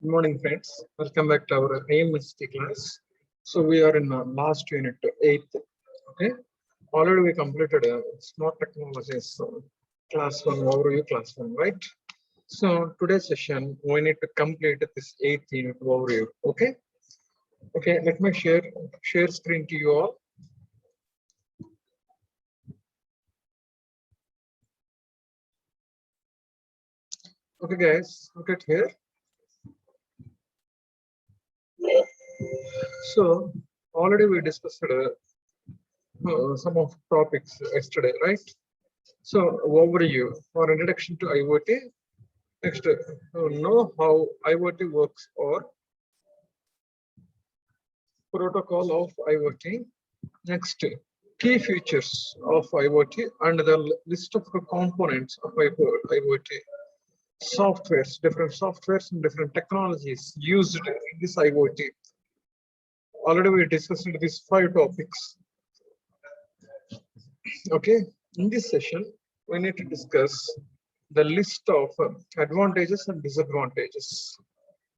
Good morning, friends. Welcome back to our AMST class. So we are in last unit, eighth. Okay. Already we completed smart technologies class one overview, class one, right? So today's session we need to complete this eighth unit overview. Okay. Okay. Let me share screen to you all. Okay, guys. Look at here. So already we discussed some of topics yesterday, right? So overview or introduction to IoT. Next, know how IoT works or protocol of IoT. Next, key features of IoT and the list of the components of IoT. Softwares, different softwares and different technologies used in this IoT. Already we discussed these 5 topics. Okay, in this session, we need to discuss the list of advantages and disadvantages.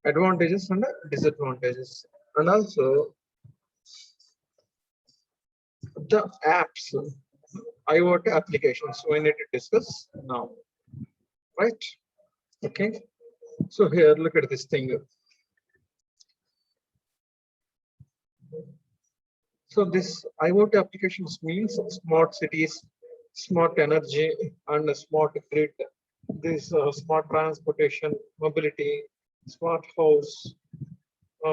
Advantages and disadvantages. And also the apps, IoT applications we need to discuss now, right? Okay, so here look at this thing. So this IoT applications means smart cities, smart energy, and a smart grid. This smart transportation, mobility, smart house,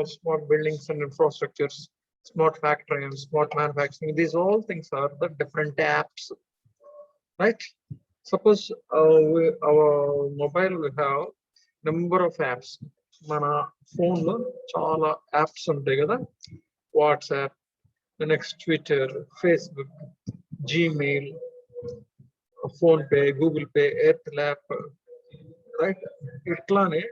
smart buildings and infrastructures, smart factory and smart manufacturing. These all things are the different apps, right? Suppose our mobile will have number of apps. Mana phone lo chala apps ఉంటాయి కదా. WhatsApp, the next Twitter, Facebook, Gmail, PhonePe, Google Pay, Airtel app, right? ఇట్లానే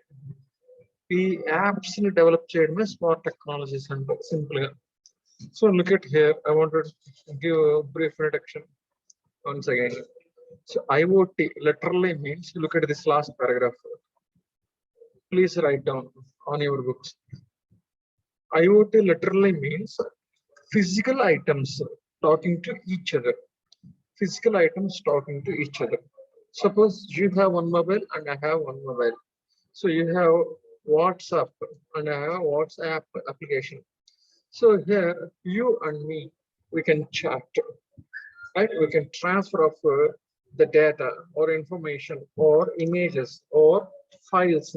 ఈ apps ని develop చేయడమే smart technologies అంటే simple గా. So look at here. I want to give a brief introduction once again. So IoT literally means, look at this last paragraph. Please write down on your books. IoT literally means physical items talking to each other. Physical items talking to each other. Suppose you have one mobile and I have one mobile. So you have WhatsApp and I have WhatsApp application. So here you and me, we can chat, right? We can transfer of the data or information or images or files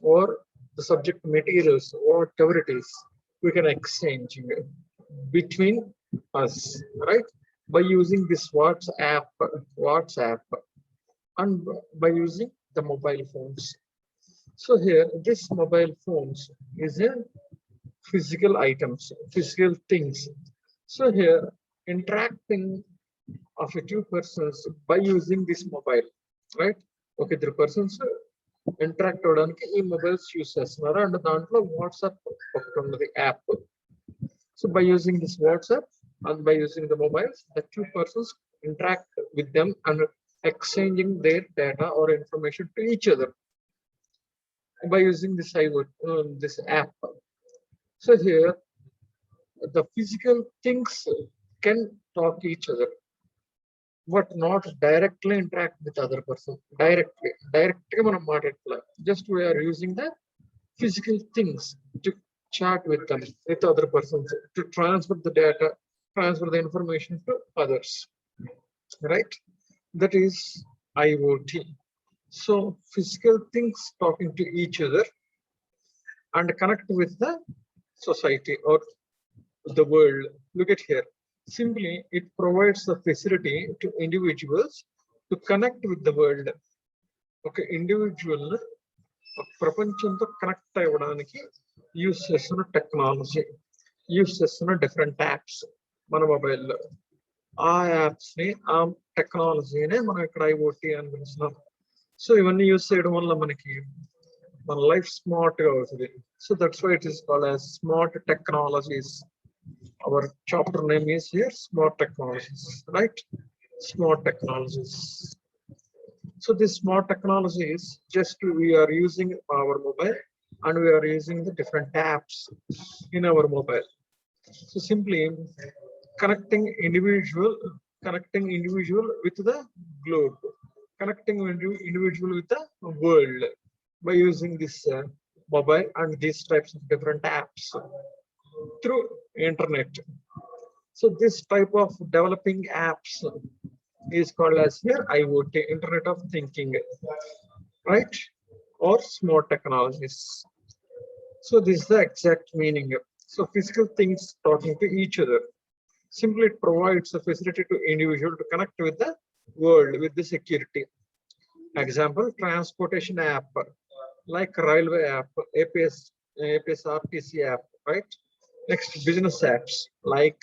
or the subject materials or whatever it is, we can exchange between us, right? By using this WhatsApp and by using the mobile phones. So here, this mobile phones is a physical items, physical things. So here, interacting of a two persons by using this mobile, right? Okay, the persons interact అవడానికి ఈ mobiles use చేస్తున్నారు and దాంట్లో WhatsApp ఒకటి ఉన్నది app. So by using this WhatsApp and by using the mobiles, the two persons interact with them and exchanging their data or information to each other by using this app. So here, the physical things can talk to each other, but not directly interact with other person. Directly, మనం మాట్లాడట్లా. Just we are using the physical things to chat with them, with other persons, to transfer the data, transfer the information to others, right? That is IoT. So physical things talking to each other and connect with the society or the world. Look at here. Simply, it provides the facility to individuals to connect with the world. Okay, individual ప్రపంచంతో connect అవ్వడానికి use చేస్తున్న technology, use చేస్తున్న different apps మన మొబైల్లో. ఆ apps ని, ఆ టెక్నాలజీనే మనం ఇక్కడ IoT అని పిలుస్తున్నాం. సో ఇవన్నీ యూస్ చేయడం వల్ల మనకి మన లైఫ్ స్మార్ట్ గా అవుతుంది. So that's why it is called as smart technologies. Our chapter name is here smart technologies, right? Smart technologies. So this smart technology is just we are using our mobile and we are using the different apps in our mobile. So simply connecting individual with the globe, connecting individual with the world by using this mobile and these types of different apps through internet. So this type of developing apps is called as here IoT, Internet of Thinking, right? Or smart technologies. So this is the exact meaning. So physical things talking to each other. Simply it provides a facility to individual to connect with the world with the security. Example, transportation app, like railway app, APS RTC app, right? Next, business apps like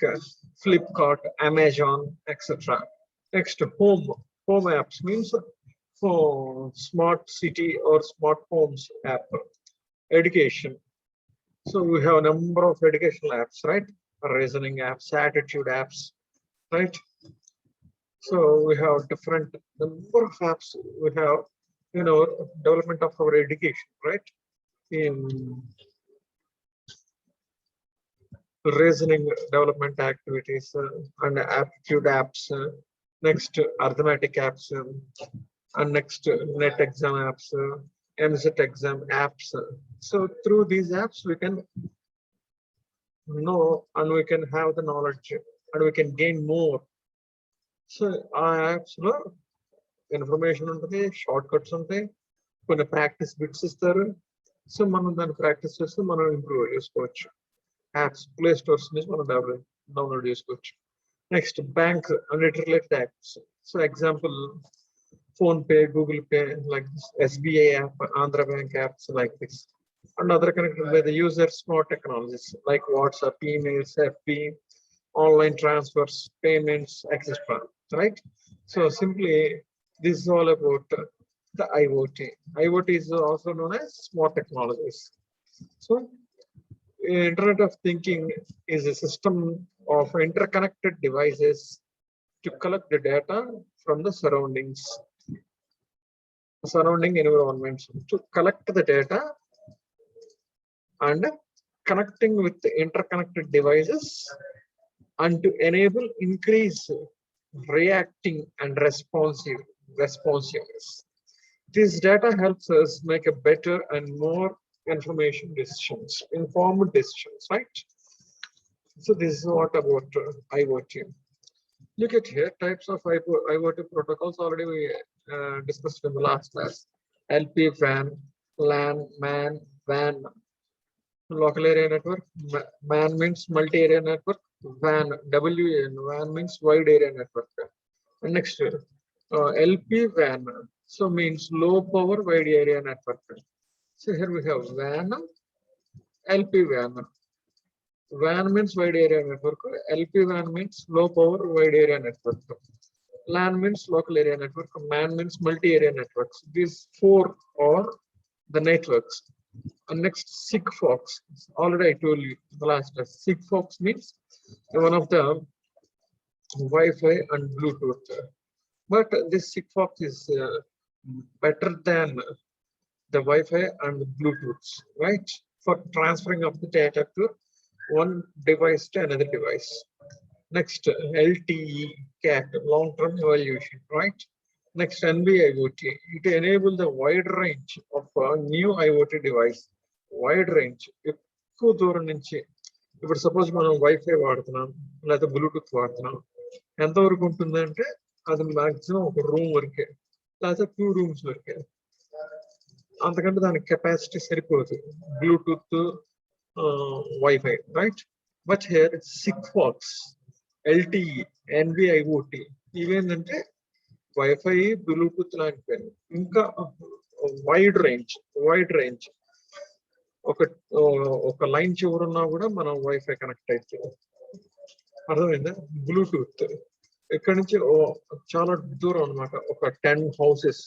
Flipkart, Amazon, etc. Next, home apps means for smart city or smart homes app. Education. So we have a number of educational apps, right? Reasoning apps, attitude apps, right? So we have different number of apps we have in our development of our education, right? In reasoning development activities and aptitude apps, next arithmetic apps, and next net exam apps, MZ exam apps. So through these apps we can know and we can have the knowledge and we can gain more. So ఆ apps లో information ఉంటుంది, short cuts ఉంటాయి, కొన్ని practice bits ఇస్తారు. So మనం దాన్ని practice చేస్తే మనం ఇంప్రూవ్ చేసుకోవచ్చు. యాప్స్ ప్లే స్టోర్స్ నుంచి మనం డౌన్లోడ్ చేసుకోవచ్చు. Next bank and it related apps. So example phone pay, Google pay, like SBI app, Andhra bank apps like this. And other connected by the user smart technologies like WhatsApp, emails, FB, online transfers, payments, etc. Right? So simply, this is all about the IoT. IoT is also known as smart technologies. So, Internet of Thinking is a system of interconnected devices to collect the data from the surrounding environments, to collect the data and connecting with the interconnected devices and to enable increase reacting and responsiveness. This data helps us make a better and more informed decisions, right? So this is what about IoT. Look at here, types of IoT protocols already we discussed in the last class. LPWAN, LAN, MAN, WAN. Local area network, MAN means multi-area network, WAN, WAN means wide area network. And next, LPWAN, so means low power wide area network. So here we have WAN, LPWAN. WAN means wide area network, LPWAN means low power wide area network. LAN means local area network, MAN means multi-area networks. These four are the networks. And next, Sigfox. Already I told you the last class. Sigfox means one of the Wi-Fi and Bluetooth. But this Sigfox is better than the Wi-Fi and Bluetooth, right? For transferring of the data to one device to another device. Next, LTE, CAT, long-term evaluation, right? Next, NB-IoT. It enable the wide range of a new IoT device. Wide range. ఎక్కువ దూరం నుంచి ఇప్పుడు suppose మనం wifi వాడుతున్నాం లేదా Bluetooth వాడుతున్నాం, ఎంతవరకు ఉంటుందంటే అది మాక్సిమం ఒక రూమ్ వరకే లేదా 2 rooms వరకే, అంతకంటే దానికి కెపాసిటీ సరిపోదు Bluetooth wifi, right? But here Sigfox, LTE, NB-IoT ఇవేంటంటే వైఫై, బ్లూటూత్ లాంటివి ఇంకా వైడ్ రేంజ్. ఒక లైన్ చివరున్నా కూడా మనం వైఫై కనెక్ట్ అవుతుంది. అర్థమైందా? బ్లూటూత్ ఇక్కడ నుంచి చాలా దూరం అనమాట, ఒక 10 houses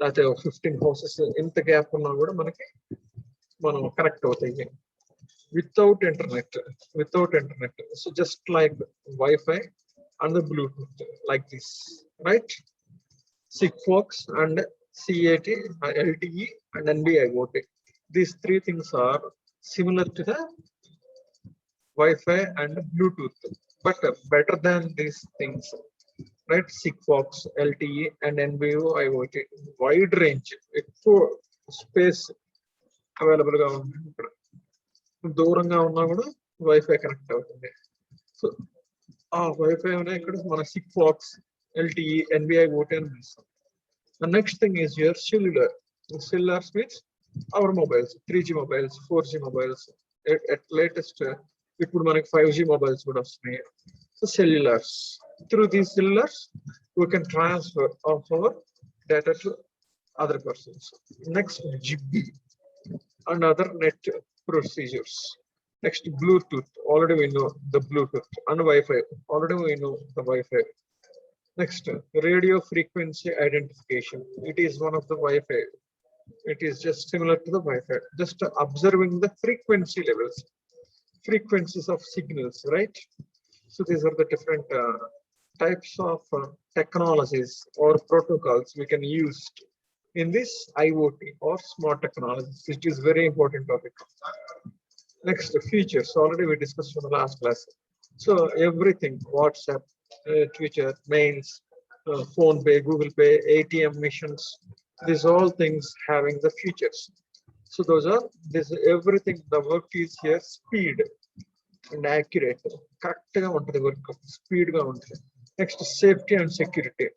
లేకపోతే 15 houses ఇంత గ్యాప్ ఉన్నా కూడా మనకి మనం కనెక్ట్ అవుతాయి without internet. So just like wifi and the Bluetooth like this, right? Sigfox and CAT, LTE and NB-IoT. These three things are similar to the Wi-Fi and Bluetooth, but better than these things, right? Sigfox, LTE, and NB IoT, wide range, ఎక్కువ space available గా ఉంది. దూరంగా ఉన్నా కూడా wifi connect అవుతుంది. So ఆ wifi ఇక్కడ మన సిగ్ఫాక్స్, LTE, NB IoT అని పిలుస్తాం. The next thing is your cellular. Cellular means our mobiles, 3G mobiles, 4G mobiles. At latest, ఇప్పుడు మనకి 5G mobiles కూడా వస్తున్నాయి. So cellulars. Through these cellulars, we can transfer of our data to other persons. Next, GB and other net procedures. Next, Bluetooth. Already we know the Bluetooth and Wi-Fi. Already we know the Wi-Fi. Next, radio frequency identification. It is one of the Wi-Fi. It is just similar to the Wi-Fi. Just observing the frequency levels, frequencies of signals, right? So these are the different types of technologies or protocols we can use in this IoT or smart technologies. It is very important topic. Next, features. Already we discussed in the last class. So everything, WhatsApp, Twitter, mails, phone pay, Google Pay, ATM missions, these all things having the features. So those are this everything. The work is here speed and accurate. Correct ga untadi work, speed ga untadi. Next, safety and security.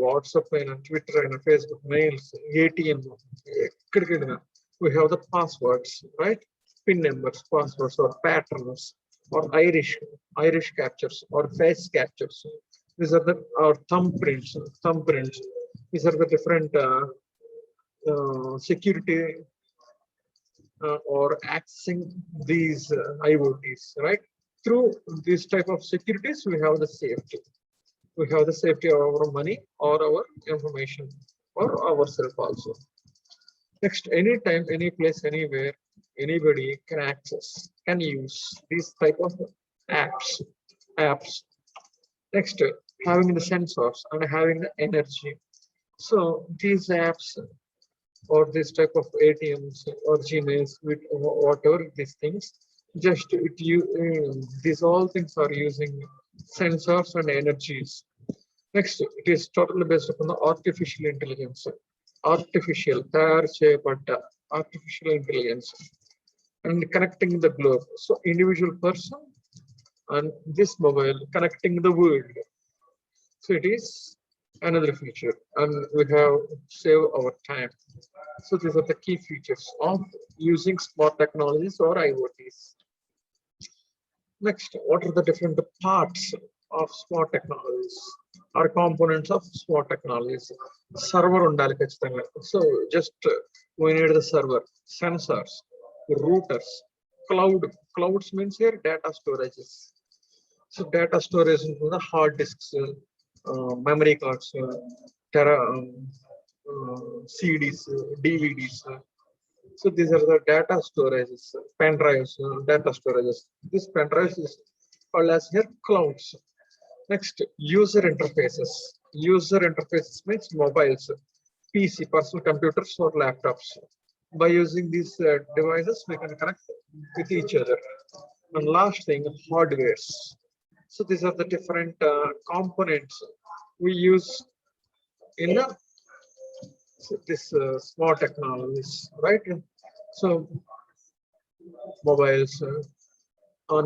WhatsApp and Twitter and Facebook, mails, ATM, we have the passwords, right? PIN numbers, passwords, or patterns, or iris captures, or face captures. These are the our thumbprints. These are the different security or accessing these IoTs, right? Through this type of securities, we have the safety. We have the safety of our money or our information or ourselves also. Next, anytime, any place, anywhere, anybody can access, can use these type of apps. Next, having the sensors and having the energy. So these apps or this type of ATMs or Gmails, with whatever these things, just these all things are using sensors and energies. Next, it is totally based upon the artificial intelligence. Artificial intelligence and connecting the globe. So individual person and this mobile connecting the world. So it is another feature, and we have saved our time. So these are the key features of using smart technologies or IoTs. Next, what are the different parts of smart technologies or components of smart technologies? Server undali kachithanga. So just we need the server, sensors, routers, clouds means here data storages. So data storage into the hard disks, memory cards, CDs, DVDs. So these are the data storages, pen drives, data storages. This pen drives is called as here clouds. Next, user interfaces. User interfaces means mobiles, PC, personal computers or laptops. By using these devices, we can connect with each other. And last thing, hardwares. So these are the different components we use in this smart technologies, right? So mobiles,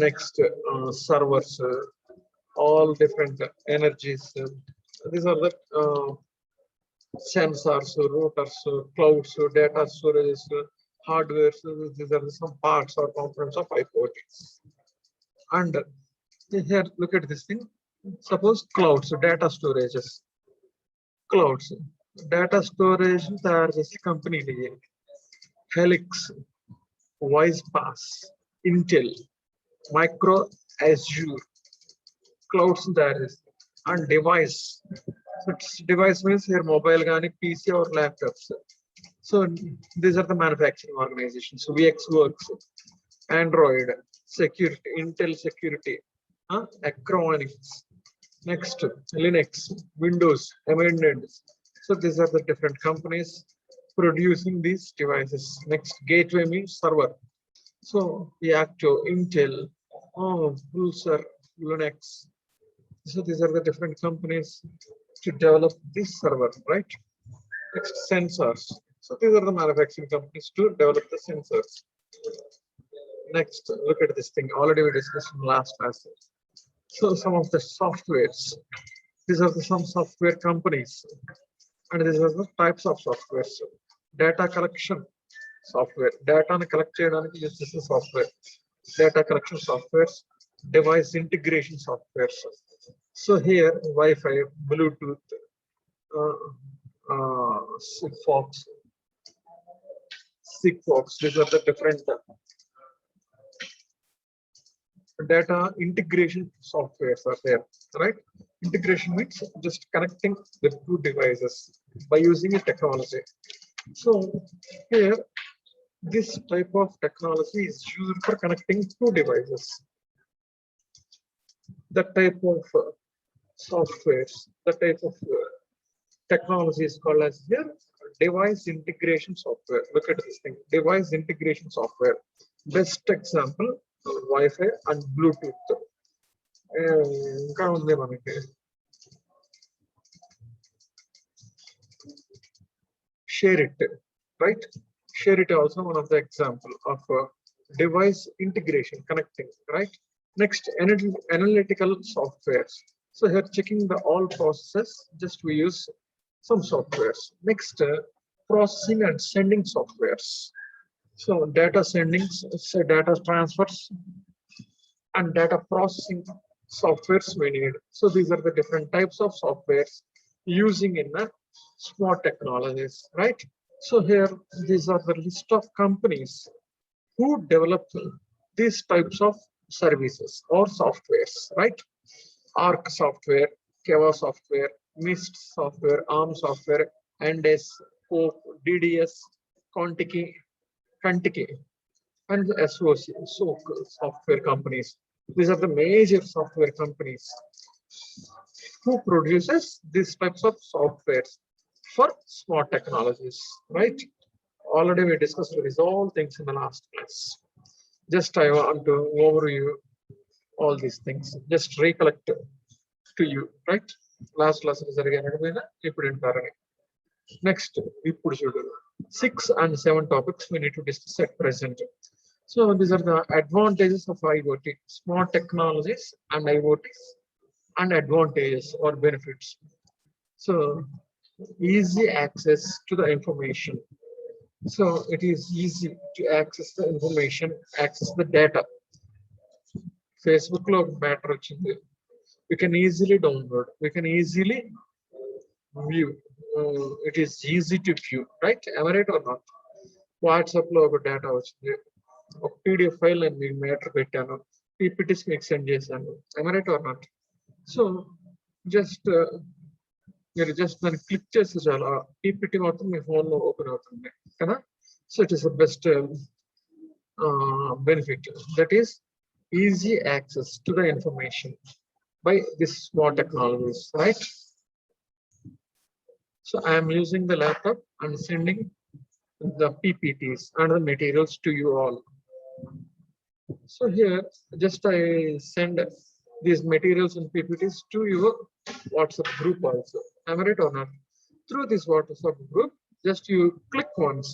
next servers, all different energies. These are the sensors, routers, clouds, data storage, hardware. So these are some parts or components of IoTs. And here, look at this thing. Suppose clouds, data storages. Clouds, data storage తయారు చేసే కంపెనీలు Helix, WisePass, Intel, Micro Azure. Clouds తయారు చేస్తారు. And device. So device means here mobile gaani, PC or laptops. So these are the manufacturing organizations. So VxWorks, Android, security, Intel security, Acronix. Next, Linux, Windows, embedded. So these are the different companies producing these devices. Next, gateway means server. So Yocto, Intel, Pulsar, Linux. So these are the different companies to develop this server, right? Next, sensors. So these are the manufacturing companies to develop the sensors. Next, look at this thing. Already we discussed in last class. So some of the softwares. These are some software companies, and these are the types of softwares. Data collection software. Data collect చేయడానికి use చేసే software. Data collection softwares. Device integration softwares. So here Wi-Fi, Bluetooth, Sigfox, These are the different data integration softwares are there, right? Integration means just connecting the two devices by using a technology. So here, this type of technology is used for connecting two devices. That type of softwares, the type of technology is called as here device integration software. Look at this thing, device integration software. Best example, Wi-Fi and Bluetooth. ఇంకా ఉంది మనకి share it, right? Share it also one of the example of device integration connecting, right? Next, analytical softwares. So here checking the all processes, just we use some softwares. Next, processing and sending softwares. So data sending, so data transfers and data processing softwares we need. So these are the different types of softwares using in the smart technologies, right? So here, these are the list of companies who develop these types of services or softwares, right? Arc software, Keva software, Mist software, ARM software, NDS, Coke, DDS, Contiki, and the SOC, software companies. These are the major software companies who produces these types of softwares for smart technologies, right? Already we discussed these all things in the last class. Just I want to overview all these things. Just recollect to you, right? Last class is next, we put 6 and 7 topics we need to discuss at present. So these are the advantages of IoT, smart technologies and IoTs, and advantages or benefits. So easy access to the information. So it is easy to access the information, access the data. Facebook lo matter వచ్చింది. We can easily download, we can easily view. It is easy to view, right? Am I right or not? WhatsApp lo ఒక data వచ్చింది, ఒక PDF file నేను మీకు matter పెట్టాను, PPTs మీకు send చేశాను. Am I right or not? So just మీరు just దాన్ని క్లిక్ చేస్తే చాలా PPT మాత్రం మీ ఫోన్లో ఓపెన్ అవుతుంది కదా. So it is the best benefit, that is easy access to the information by this smart technologies, right? So I am using the laptop and sending the PPTs and the materials to you all. So here just I send these materials and PPTs to your WhatsApp group also. Am I right or not? Through this WhatsApp group, just you click once,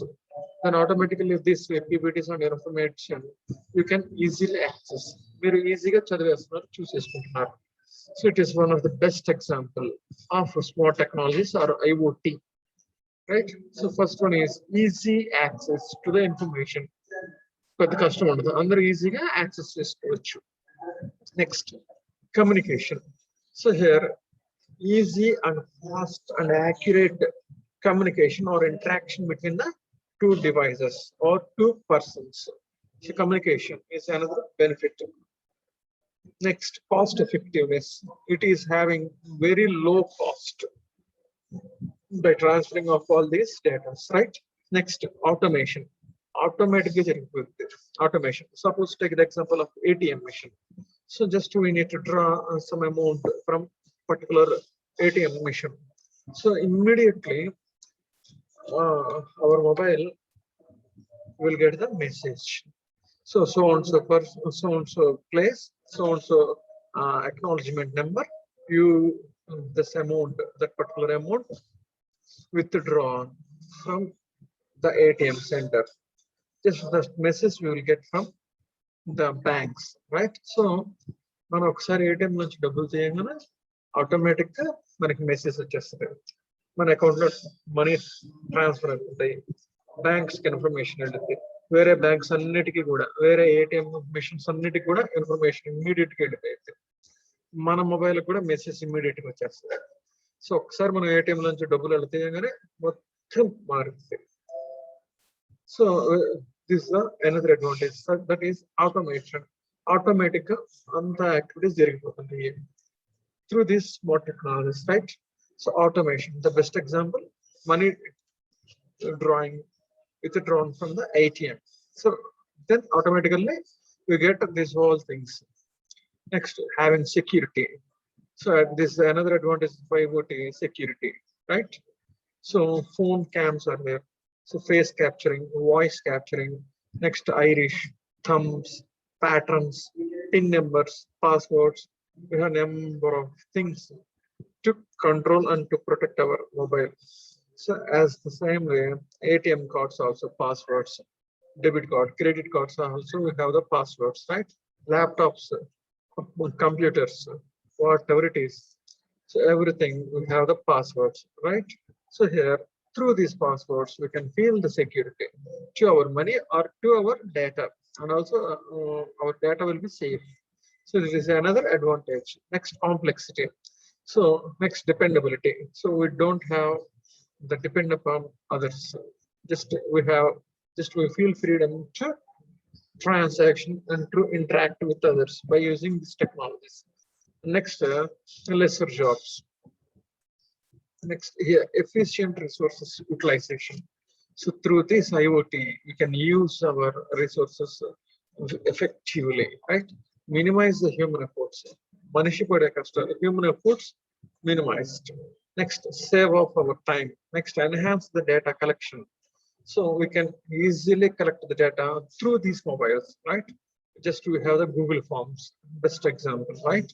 then automatically this PPTs and information you can easily access. Very easy ga chadivestunaru, chooseskuntunnaru. So it is one of the best example of smart technologies or IoT, right? So first one is easy access to the information. పెద్ద కష్టం ఉండదు, అందరూ ఈజీగా access చేసుకోవచ్చు. Next, communication. So here easy and fast and accurate communication or interaction between the two devices or two persons. So communication is another benefit. Next, cost effectiveness. It is having very low cost by transferring of all these data, right? Next, automation. Automatically automation. Suppose take the example of ATM machine. So just we need to draw some amount from particular ATM machine. So immediately our mobile will get the message. So and so person, so and so place, so and so acknowledgement number. You this amount, that particular amount withdrawn from the ATM center. Just the message we will get from the banks, right? So మనం ఒకసారి ATM నుంచి డబ్బులు తీయగానే automatic గా మనకి message వచ్చేస్తుంది. మన account లో మనీ ట్రాన్స్ఫర్ అవుతాయి, బ్యాంక్స్ కి ఇన్ఫర్మేషన్ వెళ్తుంది, వేరే బ్యాంక్స్ అన్నిటికీ కూడా, వేరే ఏటీఎం మిషన్స్ అన్నిటికీ కూడా ఇన్ఫర్మేషన్ ఇమ్మీడియట్ గా వెళ్ళిపోయింది. మన మొబైల్ కూడా మెసేజ్ ఇమ్మీడియట్ గా వచ్చేస్తుంది. సో ఒకసారి మనం ఏటీఎం నుంచి డబ్బులు వెళ్తాయగానే మొత్తం మారుతుంది. So this another advantage, that is automation. Automatic అంత యాక్టివిటీస్ జరిగిపోతుంది through these smart technologies, right? So automation, the best example, money drawing withdrawn from the ATM. So then automatically we get these whole things. Next, having security. So this is another advantage of IoT, security, right? So phone cams are there. So face capturing, voice capturing, next iris, thumbs, patterns, PIN numbers, passwords. We have a number of things to control and to protect our mobile. So as the same way, ATM cards also passwords, debit card, credit cards also we have the passwords, right? Laptops, computers, whatever it is. So everything we have the passwords, right? So here, through these passwords, we can feel the security to our money or to our data, and also our data will be safe. So this is another advantage. Next, complexity. So next, dependability. So we don't have the depend upon others. Just we feel freedom to transaction and to interact with others by using these technologies. Next, lesser jobs. Next, here, efficient resources utilization. So through this IoT, we can use our resources effectively, right? Minimize the human efforts. Manishi pade kashta, human efforts minimized. Next, save off our time. Next, enhance the data collection. So we can easily collect the data through these mobiles, right? Just we have the Google Forms, best example, right?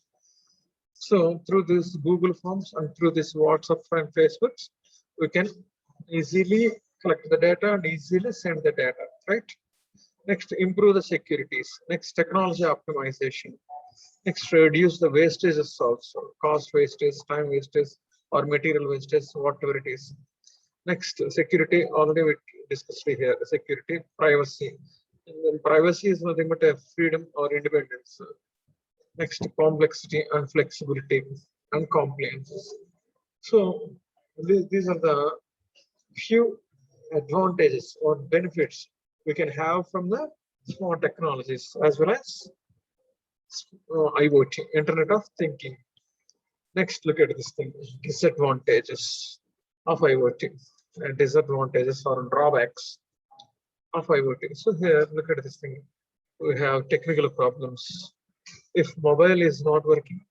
So through this Google Forms and through this WhatsApp and Facebook, we can easily collect the data and easily send the data, right? Next, improve the securities. Next, technology optimization. Next, reduce the wastages also, cost wastage, time wastage, or material wastage, whatever it is. Next, security, already we discussed here, security, privacy. And then privacy is nothing but a freedom or independence. Next, complexity and flexibility and compliance. So these are the few advantages or benefits we can have from the smart technologies, as well as IoT, Internet of Thinking. Next, look at this thing, disadvantages of IoT, and disadvantages or drawbacks of IoT. So here, look at this thing. We have technical problems. If mobile is not working,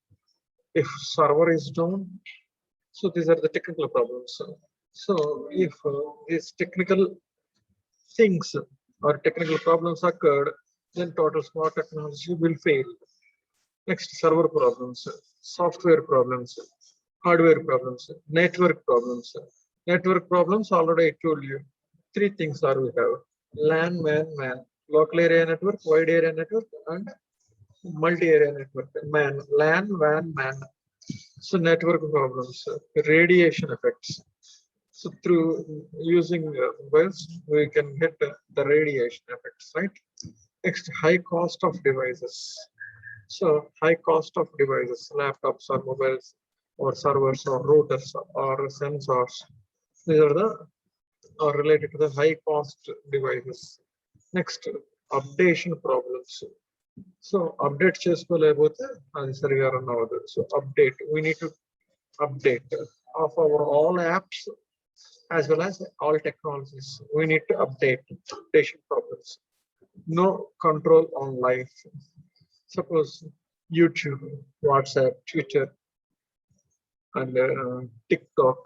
if server is down, so these are the technical problems. So if these technical things or technical problems occurred, then total smart technology will fail. Next, server problems, software problems, hardware problems, network problems. Network problems, already I told you, three things are we have: LAN, WAN, MAN, local area network, wide area network, and multi-area network. MAN, LAN, WAN, MAN. So network problems, radiation effects. So through using mobiles, we can get the radiation effects, right? Next, high cost of devices. So high cost of devices, laptops or mobiles or servers or routers or sensors. These are the are related to the high cost devices. Next, updation problems. So update చేసుకోలేకపోతే అది సరిగా run అవ్వదు. So update, we need to update of our all apps as well as all technologies. We need to update. Updation problems. No control on life. Suppose YouTube, WhatsApp, Twitter, and TikTok,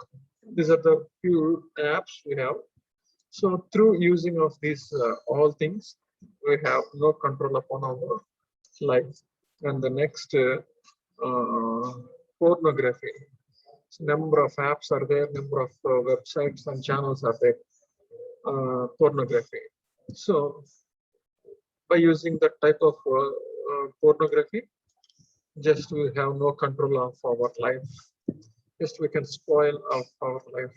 These are the few apps we have. So through using of these all things, we have no control upon our life. And the next pornography. So number of apps are there, number of websites and channels are there. Pornography. So by using that type of pornography, just we have no control of our life. Just we can spoil of our life,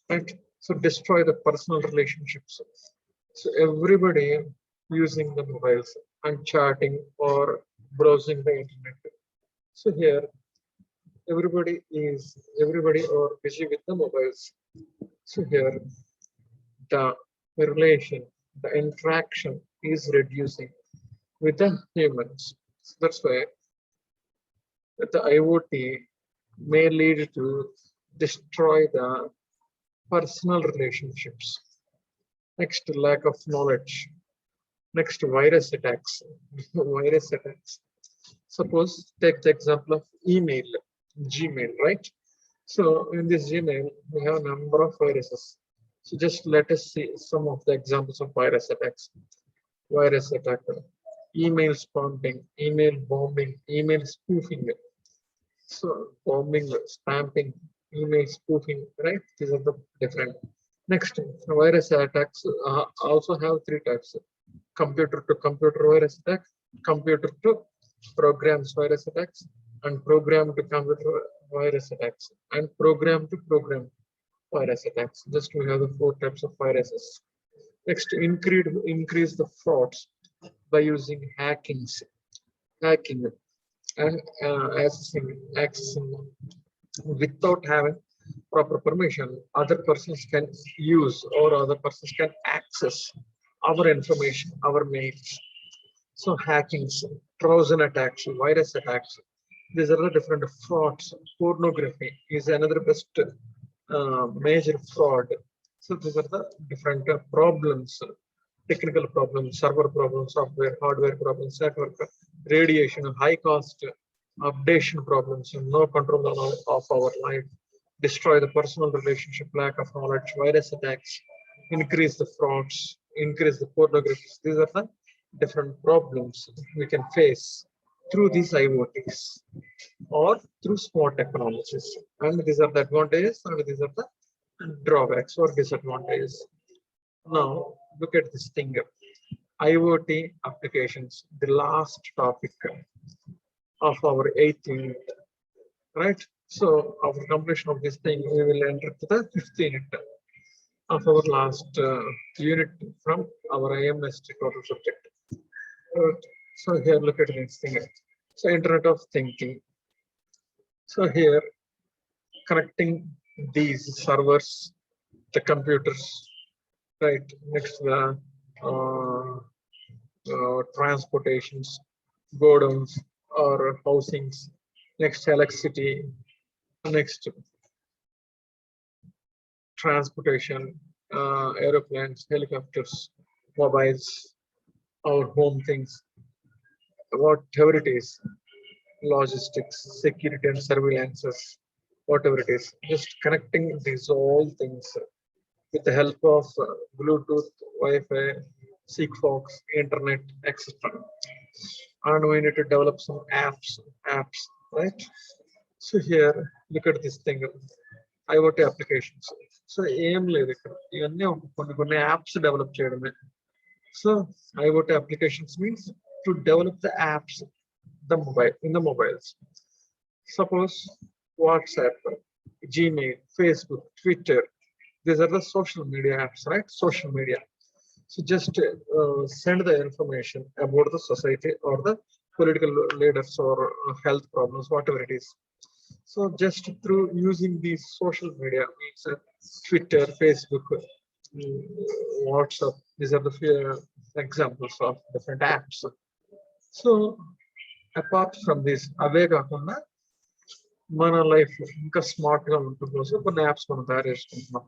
right? So destroy the personal relationships. So everybody using the mobiles and chatting or browsing the internet. So here everybody or busy with the mobiles. So here the relation, the interaction is reducing with the humans. So that's why the IoT may lead to destroy the personal relationships. Next, lack of knowledge. Next, virus attacks. Virus attacks. Suppose take the example of email, Gmail, right? So in this Gmail, we have a number of viruses. So just let us see some of the examples of virus attacks. Virus attack, email spamming, email bombing, email spoofing. So bombing, spamming, email spoofing, right? These are the different. Next, virus attacks also have three types: computer to computer virus attack, computer to programs virus attacks, and program to computer virus attacks, and program to program virus attacks. Just we have the four types of viruses. Next, increase the frauds by using hacking and accessing without having proper permission. Other persons can use or other persons can access our information, our mails. So hackings, Trojan attacks, virus attacks, these are the different frauds. Pornography is another best major fraud. So these are the different problems, technical problems, server problems, software, hardware problems, network, radiation, high cost, updation problems, and no control of our life, destroy the personal relationship, lack of knowledge, virus attacks, increase the frauds, increase the pornography. These are the different problems we can face through these IoTs or through smart technologies. And these are the advantages and these are the drawbacks or disadvantages. Now, look at this thing, IoT applications, the last topic of our 8th unit, right? So, after completion of this thing, we will enter to the 5th unit of our last unit from our IMS total subject. So, here, look at this thing. So, Internet of Thinking. So, here, connecting these servers, the computers, right, next to the transportations, godowns or housings, next electricity, next transportation, aeroplanes, helicopters, mobiles, our home things, whatever it is, logistics, security and surveillances, whatever it is, just connecting these all things with the help of Bluetooth, Wi-Fi, Sigfox, Internet, etc. And we need to develop some apps, right? So here, look at this thing, IoT applications. So ఏం లేదు ఇక్కడ ఇవన్నీ కొన్ని apps develop చేయడమే. So IoT applications means to develop the apps, in the mobiles. Suppose WhatsApp, Gmail, Facebook, Twitter. These are the social media apps, right? Social media. So just send the information about the society or the political leaders or health problems, whatever it is. So just through using these social media, means Twitter, Facebook, WhatsApp, these are the few examples of different apps. So apart from this, అవే కాకుండా మన life ఇంకా smart గా ఉంటుంది కోసం కొన్ని apps మనం తయారు చేసుకుంటున్నాం.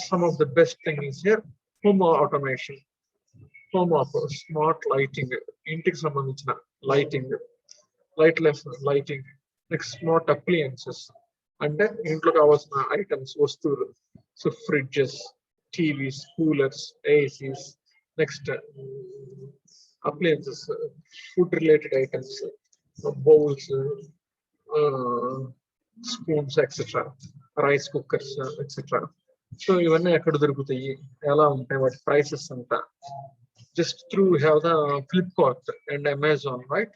Some of the best thing is here home automation, home smart lighting, ఇంటికి సంబంధించిన lighting, lightless lighting, next smart appliances, అంటే ఇంట్లో కావాల్సిన ఐటమ్స్ వస్తువులు. So fridges, TVs, coolers, ACs, next appliances, food related items, bowls, spoons etcetera, rice cookers etcetera. So ఇవన్నీ ఎక్కడ దొరుకుతాయి, ఎలా ఉంటాయి, వాటి ప్రైసెస్ అంతా just through we have the Flipkart and Amazon, right?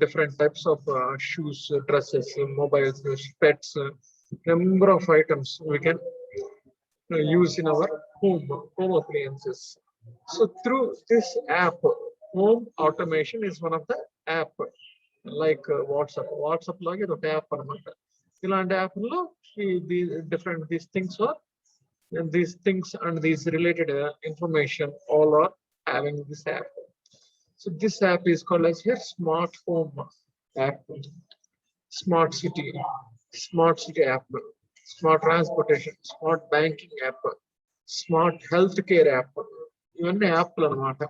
Different types of shoes, dresses, mobiles, pets, number of items we can use in our home appliances. So through this app, home automation is one of the app, like WhatsApp లాగే ఒక app అనమాట. ఇలాంటి యాప్లో ఈ different these things are, and these things and these related information all are having this app. So this app is called as here smart home app, smart city app, smart transportation, smart banking app, smart healthcare app. ఇవన్నీ యాప్లు అనమాట.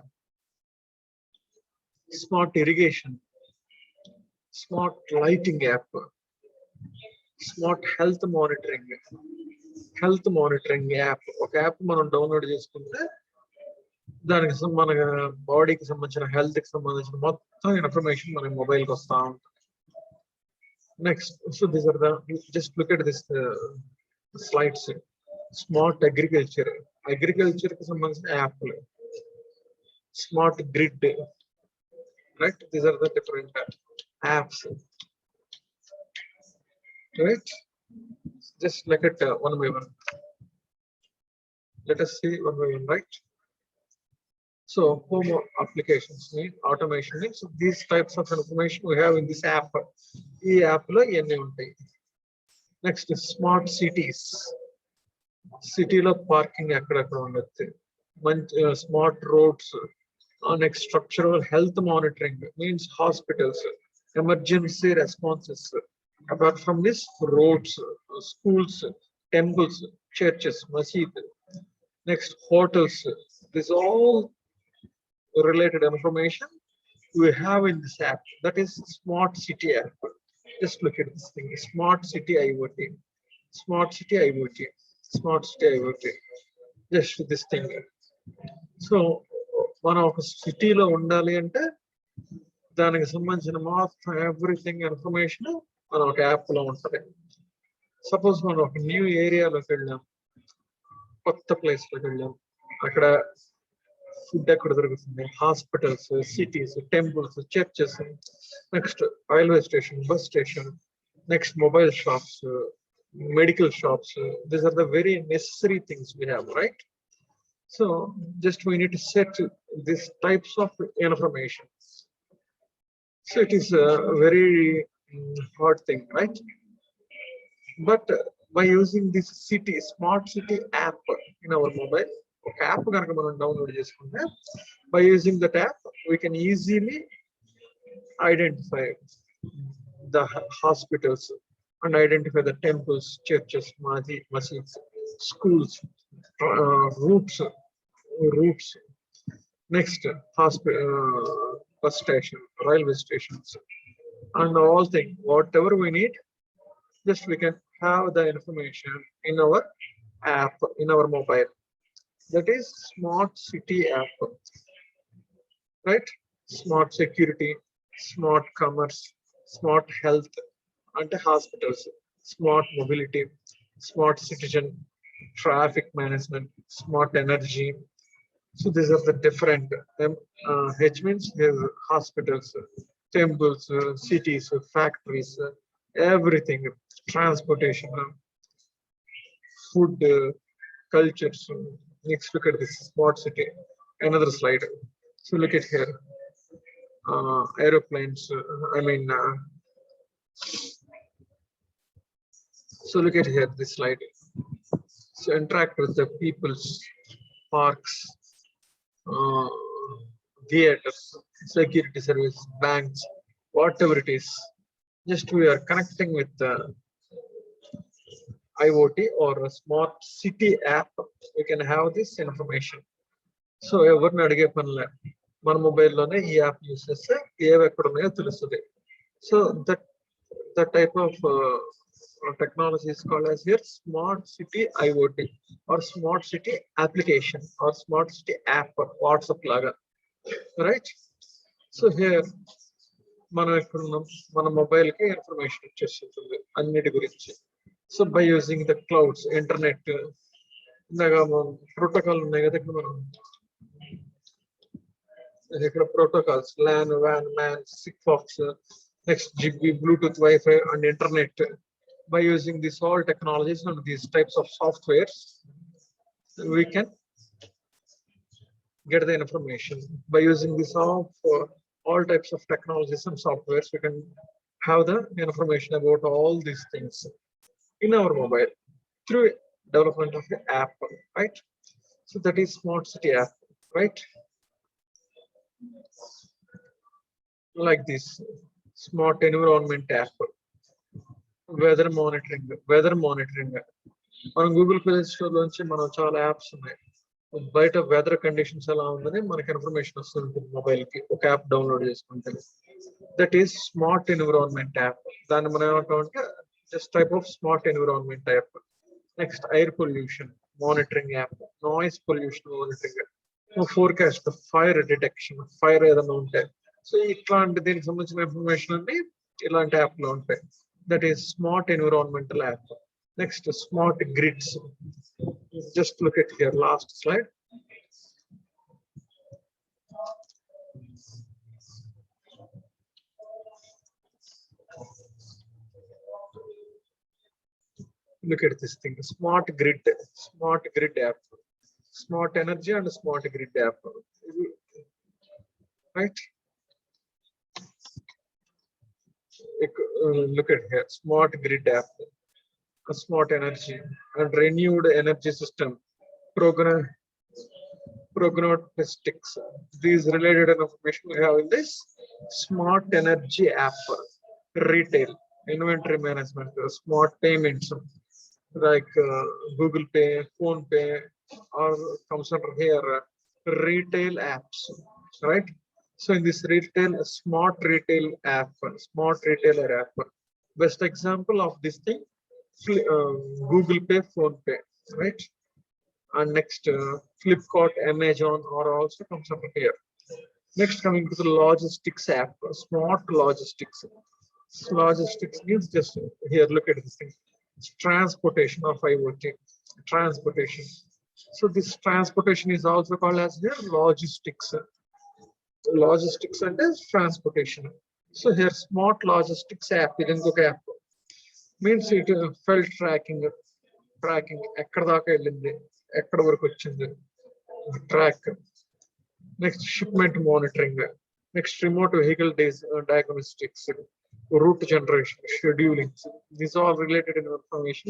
Smart irrigation, smart lighting app, smart health monitoring app. ఒక app మనం download చేసుకుంటే దానికి మన బాడీకి సంబంధించిన హెల్త్ కి సంబంధించిన మొత్తం ఇన్ఫర్మేషన్ మన మొబైల్ కి వస్తా ఉంటుంది. Next, so these are the, just look at this slides. Smart agriculture కి సంబంధించిన యాప్లు, smart grid, right? These are the different apps, right? Just look at one by one. Let us see one by one, right? So home applications need automation needs. So these types of information we have in this app. ఈ app లో ఇవన్నీ ఉంటాయి. Next smart cities. సిటీలో parking ఎక్కడెక్కడ ఉండొచ్చు, మంచి smart roads. Next structural health monitoring means hospitals, emergency responses. Apart from this, roads, schools, temples, churches, masjid. Next, hotels. This all related information we have in this app. That is smart city app. Just look at this thing: smart city IoT, smart city IoT, smart city IoT. Just this thing. So మనం ఒక సిటీలో ఉండాలి అంటే దానికి సంబంధించిన మొత్తం everything information మనం ఒక యాప్ లో ఉంటుంది. సపోజ్ మనం ఒక న్యూ ఏరియాలోకి వెళ్ళాం, కొత్త ప్లేస్ లోకి వెళ్ళాం, అక్కడ ఫుడ్ ఎక్కడ దొరుకుతుంది, hospitals, cities, temples, churches, next railway station, bus station, next mobile shops, medical shops. These are the very necessary things we have, right? So just we need to set this types of information. So it is a very hard thing, right? But by using this smart city app in our mobile, okay, app ganaka manam download cheskunte, by using that app we can easily identify the hospitals and identify the temples, churches, masjids, schools, routes. Next, hospital, bus station, railway stations, and all things, whatever we need, just we can have the information in our app, in our mobile. That is smart city app, right? Smart security, smart commerce, smart health and hospitals, smart mobility, smart citizen, traffic management, smart energy. So these are the different H means hospitals, temples, cities, factories, everything, transportation, food, cultures. Next, look at this smart city. Another slide. So look at here. Aeroplanes. So look at here. This slide. So interact with the people's, parks, theaters, security service, banks, whatever it is. Just we are connecting with the IoT or a smart city app. We can have this information. So ఎవరిని అడిగే పనిలే, మన మొబైల్లోనే ఈ app use చేస్తే ఏవి ఎక్కడ ఉన్నాయో తెలుస్తుంది. So that type of technology is called as here smart city IoT or smart city application or smart city app WhatsApp laga, right? So here మనం ఎక్కడున్నాం, మన మొబైల్ కి ఇన్ఫర్మేషన్ ఇచ్చేస్తుంది అన్నిటి గురించి. So by using the clouds internet ఇందాక protocol ఉన్నాయి కదా ఇక్కడ మనం ఇక్కడ protocols LAN, WAN, MAN, SIGFOX, next GB, Bluetooth, Wi-Fi and internet. By using these all technologies and these types of softwares, we can get the information. By using this all types of technologies and softwares, we can have the information about all these things in our mobile through development of the app, right? So that is smart city app, right? Like this smart environment app, weather monitoring. మనం Google play store నుంచి మనం చాలా apps ఉన్నాయి, బయట weather conditions ఎలా ఉందని మనకి information వస్తుంది మొబైల్ కి ఒక యాప్ డౌన్లోడ్ చేసుకుంటే. That is smart environment app. దాన్ని మనం ఏమంటామంటే just type of smart environment app. Next air pollution monitoring app, noise pollution monitoring, forecast, fire detection, fire ఏదైనా ఉంటే సో ఇట్లాంటి దీనికి సంబంధించిన ఇన్ఫర్మేషన్ అన్ని ఇలాంటి యాప్ లో ఉంటాయి. That is smart environmental app. Next smart grids. Just look at here, last slide. Look at this thing, smart grid app, smart energy and smart grid app, right? Look at here, smart grid app, smart energy and renewed energy system, prognostics. These related information we have in this smart energy app. Retail, inventory management, smart payments like Google Pay, Phone Pay, or comes under here retail apps, right? So in this retail, smart retail app, smart retailer app, best example of this thing, Google Pay, Phone Pay, right? And next Flipkart, Amazon are also comes up here. Next, coming to the logistics app, smart logistics. Logistics means just here, look at this thing, it's transportation of IoT, transportation. So this transportation is also called as here logistics. Logistics and is transportation. So here smart logistics app, app means it felt tracking ఎక్కడ దాకా వెళ్ళింది, ఎక్కడ వరకు వచ్చింది, track. Next shipment monitoring, next remote vehicle diagnostics, route generation, scheduling. These are related information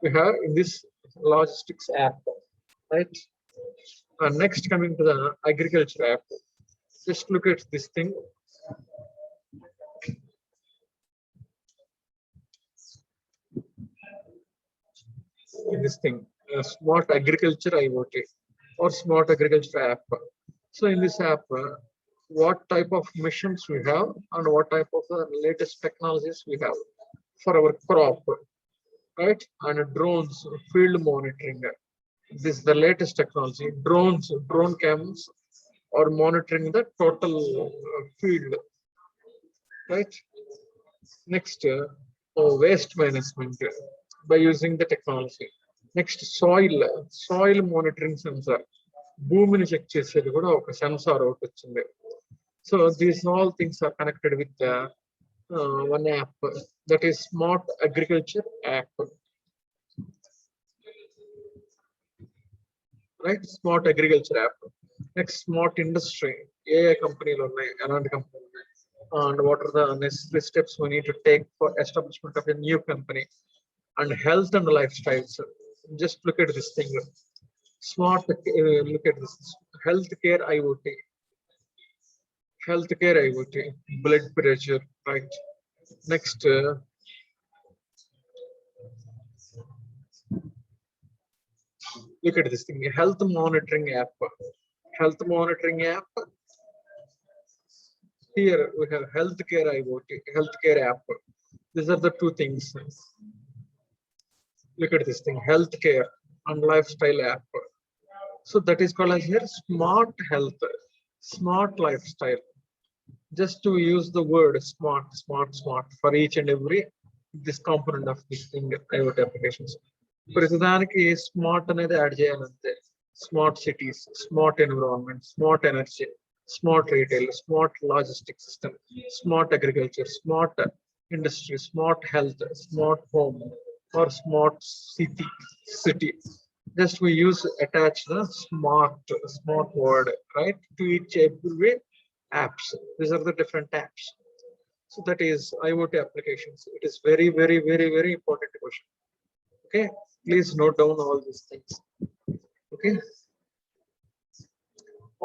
we have in this logistics app, right? And next, coming to the agriculture app, just look at this thing. This thing, smart agriculture IoT or smart agriculture app. So in this app, what type of missions we have and what type of latest technologies we have for our crop, right? And drones, field monitoring. This is the latest technology. Drone cams are monitoring the total field, right? Next, waste management by using the technology. Next, soil monitoring sensor. భూమిని check చేసేది కూడా ఒక sensor ఒకటి వచ్చింది. So these all things are connected with one app, that is smart agriculture app, right? Smart agriculture app. Next, smart industry. AI company lo unnai, elanti company unnai, and what are the necessary steps we need to take for establishment of a new company. And health and lifestyles. Just look at this thing, smart look at this healthcare IoT, blood pressure, right? Next, look at this thing, health monitoring app. Here we have healthcare IoT, healthcare app. These are the two things. Look at this thing, healthcare and lifestyle app. So that is called as here smart health, smart lifestyle. Just to use the word smart for each and every this component of this thing IoT applications. ప్రతిదానికి smart అనేది add చేయాలంతే. Smart cities, smart environment, smart energy, smart retail, smart logistic system, smart agriculture, smart industry, smart health, smart home or smart city. Just we use attach the smart word, right, to each every apps. These are the different apps. So that is IoT applications. It is very important question. Okay, please note down all these things. Okay,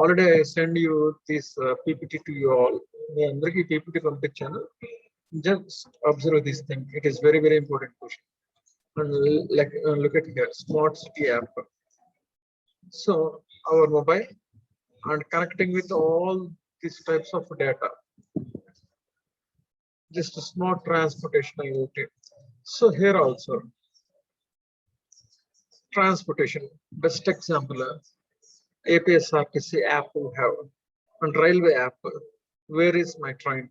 already I send you this PPT to you all. మీ అందరికీ PPT పంపించాను. Just observe this thing. It is very important question. And like look at here, smart city app. So our mobile and connecting with all these types of data. Just a smart transportation IoT. So here also transportation, best example, APSRTC app we have, and railway app. Where is my train?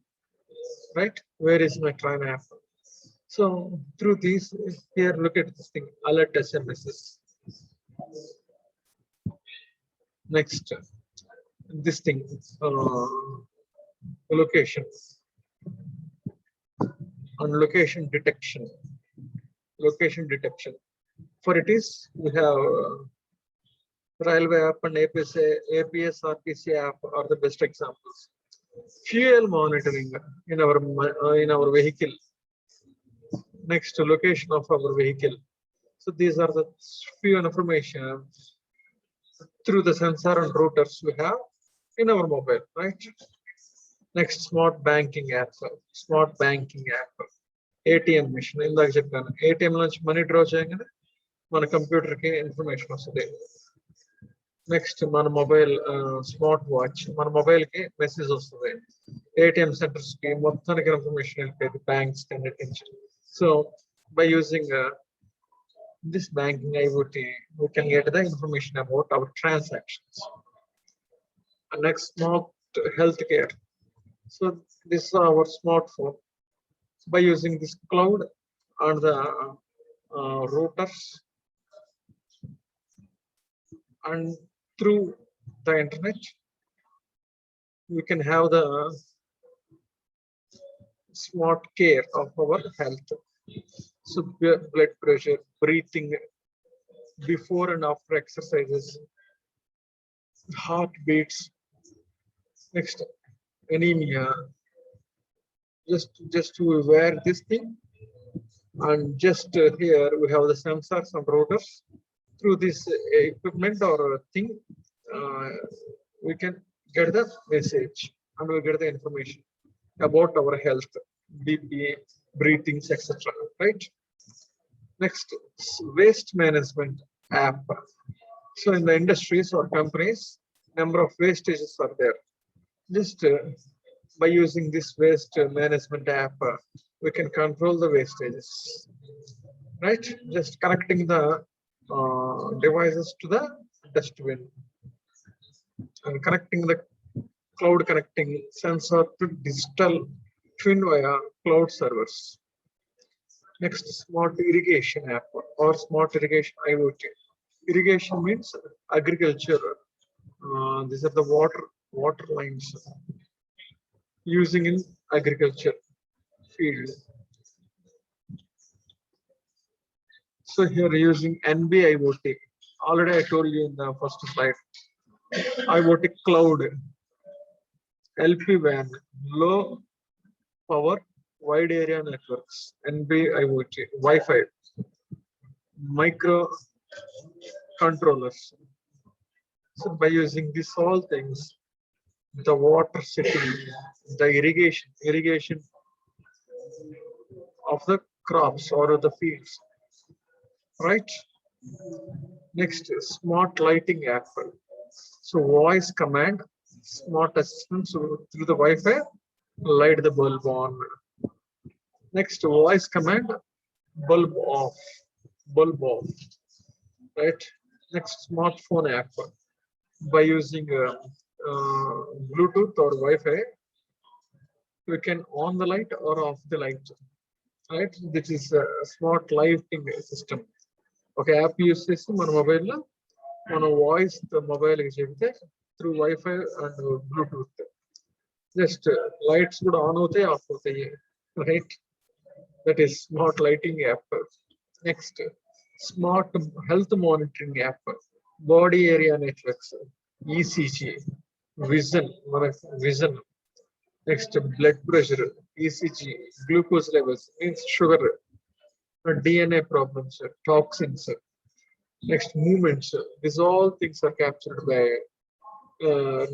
Right? Where is my train app? So through these, here look at this thing, alert SMSs. Next, this thing, location and location detection. Location detection. For it is we have railway app and APSRTC app are the best examples. Fuel monitoring in our vehicle. Next, location of our vehicle. So these are the few information through the sensor and routers we have in our mobile, right? Next, smart banking app. Smart banking app. ATM machine. ఇందాక చెప్పాను, ATM నుంచి money draw చేయగానే మన computer కి information వస్తుంది. Next మన mobile smart watch, మన mobile కి మెసేజ్ వస్తుంది. ATM సెంటర్స్ కి మొత్తానికి ఇన్ఫర్మేషన్ వెళ్ళిపోయింది, banks అన్నిటించి. So by using this banking IoT, we can get the information about our transactions. And next, smart healthcare. So this is our smartphone. By using this cloud and the routers and through the internet, we can have the smart care of our health. So blood pressure, breathing before and after exercises, heartbeats. Next, anemia. Just to wear this thing, and just here we have the sensors and routers. Through this equipment or thing, we can get the message and we get the information about our health, BP, breathings, etc. Right? Next, waste management app. So in the industries or companies, number of wastages are there. Just by using this waste management app, we can control the wastages. Right? Just connecting the devices to the dustbin and connecting the cloud, connecting sensor to digital twin via cloud servers. Next, smart irrigation app or smart irrigation IoT. Irrigation means agriculture. These are the water lines using in agriculture field. So here using NB IoT. Already I told you in the first slide. IoT cloud, LPWAN, low power wide area networks, NB IoT, Wi-Fi, micro controllers. So by using these all things, the water city, the irrigation of the crops or of the fields, right? Next, smart lighting app. So voice command, smart assistant, so through the Wi-Fi, light the bulb on. Next, voice command, bulb off. bulb off, right? Next, smartphone app. By using Bluetooth or Wi-Fi, we can on the light or off the light, right? This is a smart lighting system. Okay, app use చేసి మన మొబైల్లో మన voice మొబైల్కి చెబితే through wifi and Bluetooth just lights కూడా on అవుతాయి of అవుతాయి, right? That is smart lighting app. Next, smart health monitoring app. Body area networks, ECG, vision, మన vision. Next, blood pressure, ECG, glucose levels, means sugar, DNA problems, toxins. Next, movements. These all things are captured by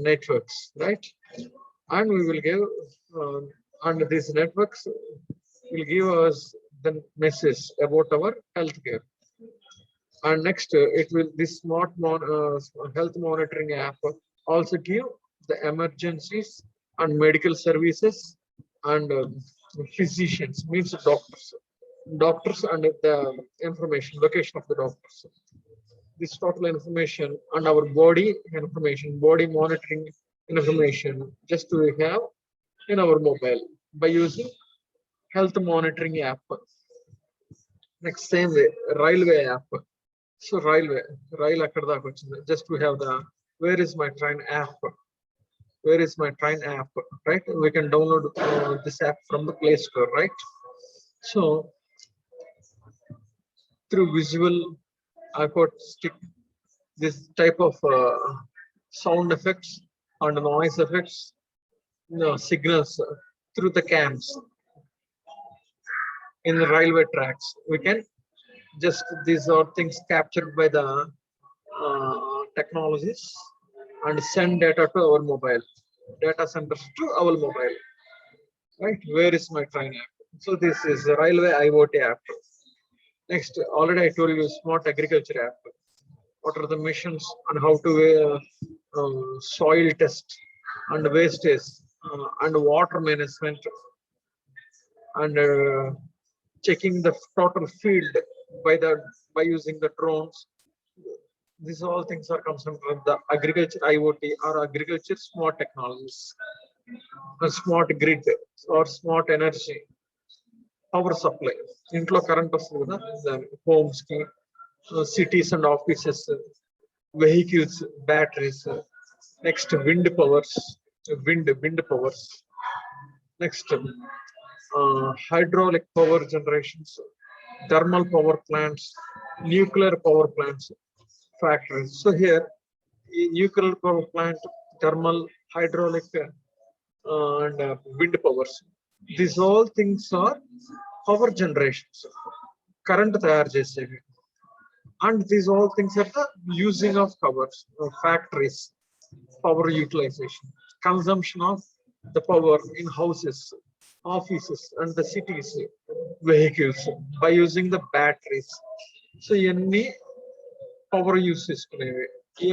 networks, right? And we will give, and these networks will give us the message about our healthcare. And next, it will this smart health monitoring app also give the emergencies and medical services and physicians, means doctors and the information location of the doctors. This total information and our body information, body monitoring information, just we have in our mobile by using health monitoring app. Next, same way, railway app. So rail akkada daaka vachindi. Just we have the where is my train app. Where is my train app, right? We can download this app from the Play Store, right? So through visual acoustic, this type of sound effects and noise effects, signals through the cams in the railway tracks, we can just, these are things captured by the technologies and send data to our mobile data centers to our mobile, right? Where is my train app? So this is a railway IoT app. Next, already I told you smart agriculture app. What are the missions and how to soil test and wastage and water management and checking the total field by using the drones. These all things are concerned with the agriculture IoT or agriculture smart technologies. A smart grid or smart energy, power supply. Intlo current vastadu kada, homes ki, cities and offices, vehicles, batteries. Next, wind powers. Next, hydraulic power generations, thermal power plants, nuclear power plants, factories. So here, nuclear power plant, thermal, hydraulic, and wind powers. These all things are power generations, current తయారు చేసేవి. And these all things are the using of powers, factories, power utilization, consumption of the power in houses, offices, and the cities, vehicles by using the batteries. So any power uses,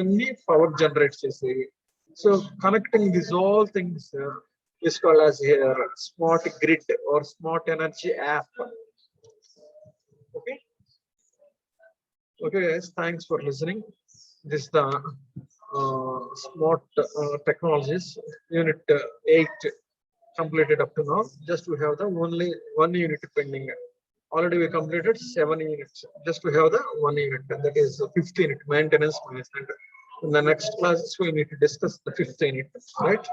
any power generates చేసేవి. So connecting these all things is called as here smart grid or smart energy app. Okay. Okay, guys. Thanks for listening. This is the smart technologies unit 8 completed up to now. Just we have the only one unit pending. Already we completed 7 units. Just we have the 1 unit, and that is the 5th unit, maintenance management. In the next classes, we need to discuss the 5th unit, right?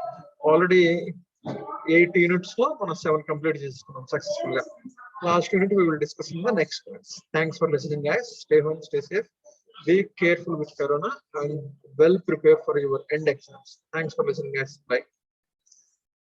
Already 8 units లో మనం 7 complete చేసుకున్నాం successful గా. Last unit we will discuss in the next class. Thanks for listening, guys. Stay home, stay safe. Be careful with corona and well prepare for your end exams. Thanks for listening, guys. Bye.